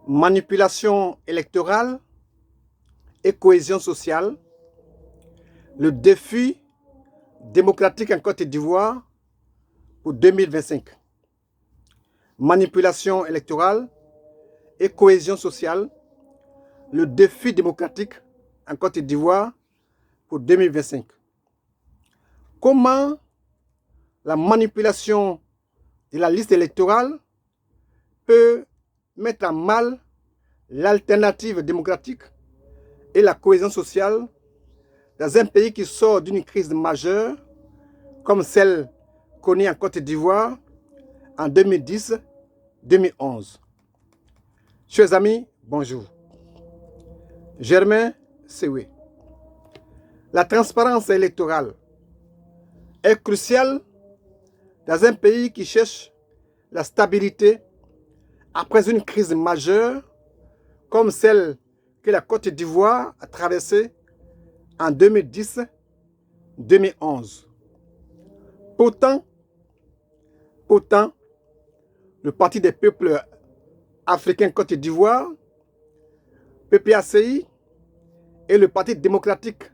Manipulation électorale et cohésion sociale, le défi démocratique en Côte d'Ivoire pour 2025. Manipulation électorale et cohésion sociale, le défi démocratique en Côte d'Ivoire pour 2025. Comment la manipulation de la liste électorale peut mettre à mal l'alternative démocratique et la cohésion sociale dans un pays qui sort d'une crise majeure comme celle connue en Côte d'Ivoire en 2010-2011. Chers amis, bonjour. Germain Sewé. La transparence électorale est cruciale dans un pays qui cherche la stabilité après une crise majeure comme celle que la Côte d'Ivoire a traversée en 2010-2011. Pourtant, le Parti des peuples africains Côte d'Ivoire, PPACI, et le Parti démocratique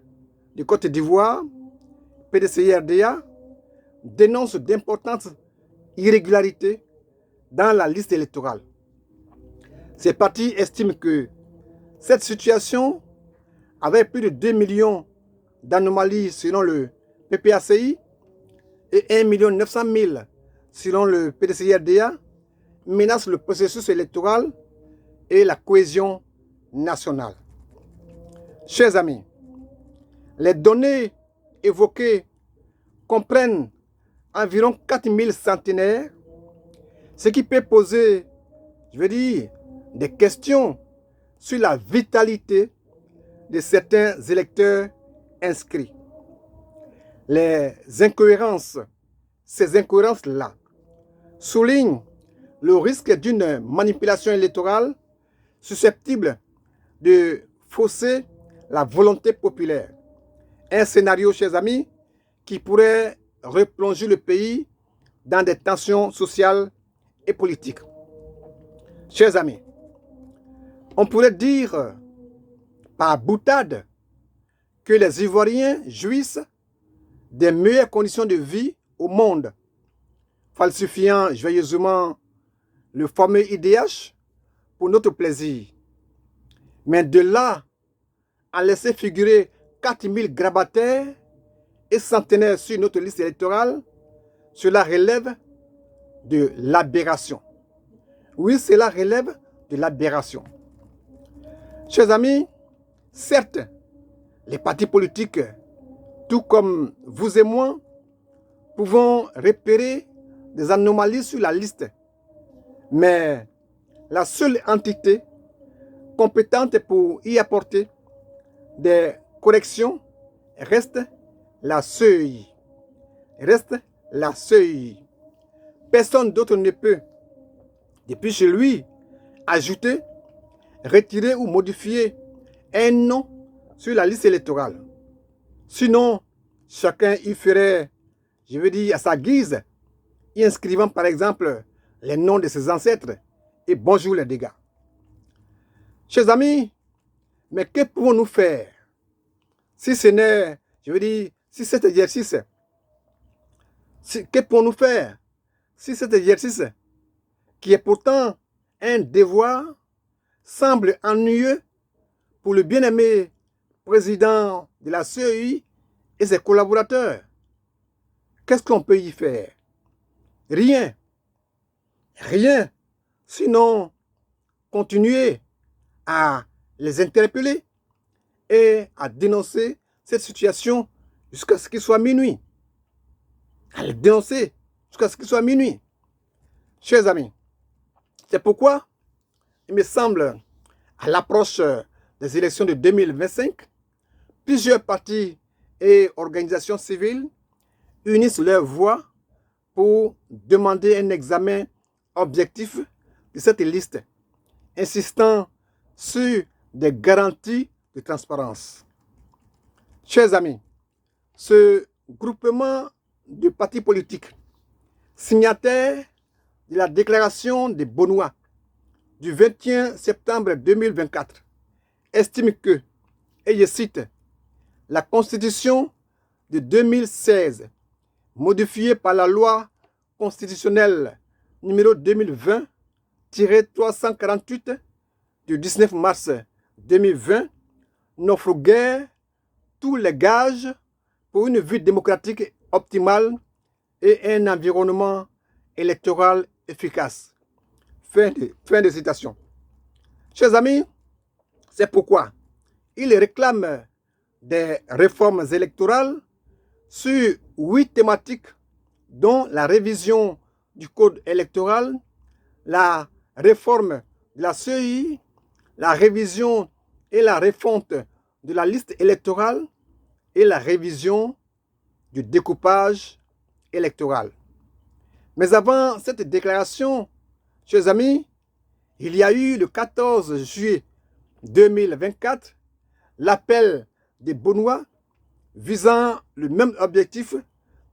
de Côte d'Ivoire, PDCI-RDA, dénoncent d'importantes irrégularités dans la liste électorale. Ces partis estiment que cette situation, avec plus de 2 millions d'anomalies selon le PPACI et 1 900 000 selon le PDCI-RDA, menace le processus électoral et la cohésion nationale. Chers amis, les données évoquées comprennent environ 4 000 centenaires, ce qui peut poser, des questions sur la vitalité de certains électeurs inscrits. Ces incohérences-là soulignent le risque d'une manipulation électorale susceptible de fausser la volonté populaire. Un scénario, chers amis, qui pourrait replonger le pays dans des tensions sociales et politiques. Chers amis, on pourrait dire par boutade que les Ivoiriens jouissent des meilleures conditions de vie au monde, falsifiant joyeusement le fameux IDH pour notre plaisir. Mais de là à laisser figurer 4000 grabataires et centenaires sur notre liste électorale, cela relève de l'aberration. Oui, cela relève de l'aberration. Chers amis, certes, les partis politiques, tout comme vous et moi, pouvons repérer des anomalies sur la liste. Mais la seule entité compétente pour y apporter des corrections reste la CEI. Personne d'autre ne peut, depuis chez lui, ajouter, retirer ou modifier un nom sur la liste électorale. Sinon, chacun y ferait, à sa guise, y inscrivant par exemple les noms de ses ancêtres et bonjour les dégâts. Chers amis, mais que pouvons-nous faire si ce n'est, si cet exercice, que pouvons-nous faire si cet exercice, qui est pourtant un devoir, semble ennuyeux pour le bien-aimé président de la CEI et ses collaborateurs? Qu'est-ce qu'on peut y faire? Rien, sinon continuer à les interpeller et à dénoncer cette situation jusqu'à ce qu'il soit minuit. À les dénoncer jusqu'à ce qu'il soit minuit. Chers amis, c'est pourquoi il me semble, à l'approche des élections de 2025, plusieurs partis et organisations civiles unissent leurs voix pour demander un examen objectif de cette liste, insistant sur des garanties de transparence. Chers amis, ce groupement de partis politiques signataires de la déclaration de Benoît du 21 septembre 2024 estime que, et je cite, la Constitution de 2016, modifiée par la loi constitutionnelle numéro 2020-348 du 19 mars 2020, n'offre guère tous les gages pour une vie démocratique optimale et un environnement électoral efficace. Fin de citation. Chers amis, c'est pourquoi il réclame des réformes électorales sur 8 thématiques, dont la révision du code électoral, la réforme de la CEI, la révision et la refonte de la liste électorale et la révision du découpage électoral. Mais avant cette déclaration, chers amis, il y a eu le 14 juillet 2024 l'appel des Beaunois visant le même objectif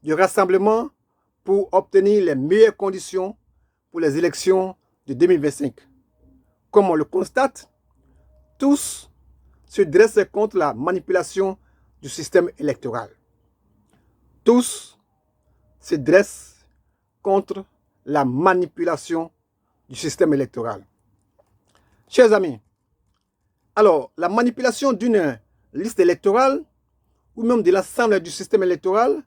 du rassemblement pour obtenir les meilleures conditions pour les élections de 2025. Comme on le constate, tous se dressent contre la manipulation du système électoral. Tous se dressent contre la manipulation du système électoral. Chers amis, alors la manipulation d'une liste électorale ou même de l'ensemble du système électoral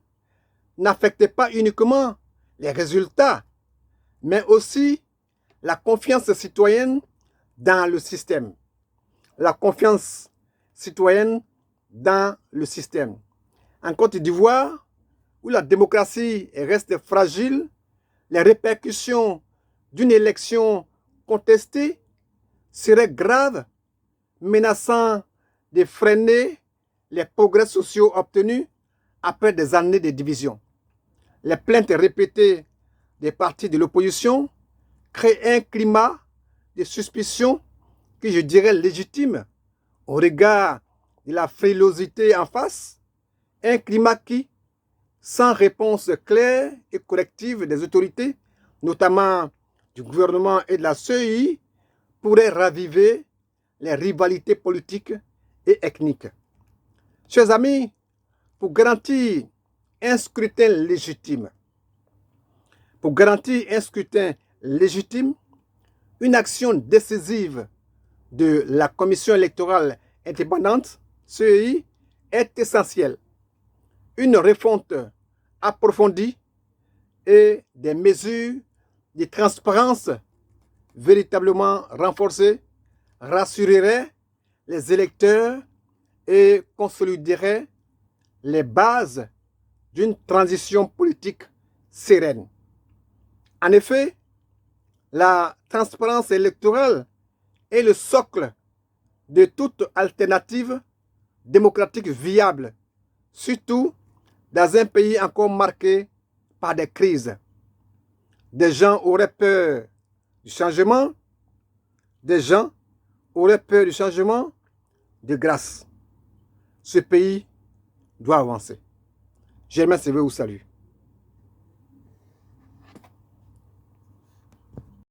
n'affecte pas uniquement les résultats, mais aussi la confiance citoyenne dans le système. La confiance citoyenne dans le système. En Côte d'Ivoire, où la démocratie reste fragile, les répercussions d'une élection contestée seraient graves, menaçant de freiner les progrès sociaux obtenus après des années de division. Les plaintes répétées des partis de l'opposition créent un climat de suspicion que je dirais légitime au regard de la frilosité en face, un climat qui, sans réponse claire et corrective des autorités, notamment du gouvernement et de la CEI, pourrait raviver les rivalités politiques et ethniques. Chers amis, pour garantir un scrutin légitime, une action décisive de la Commission électorale indépendante, CEI, est essentielle. Une refonte approfondie et des mesures de transparence véritablement renforcées rassureraient les électeurs et consolideraient les bases d'une transition politique sereine. En effet, la transparence électorale est le socle de toute alternative démocratique viable, surtout dans un pays encore marqué par des crises. Des gens auraient peur du changement, de grâce. Ce pays doit avancer. Germain Sevé vous salue.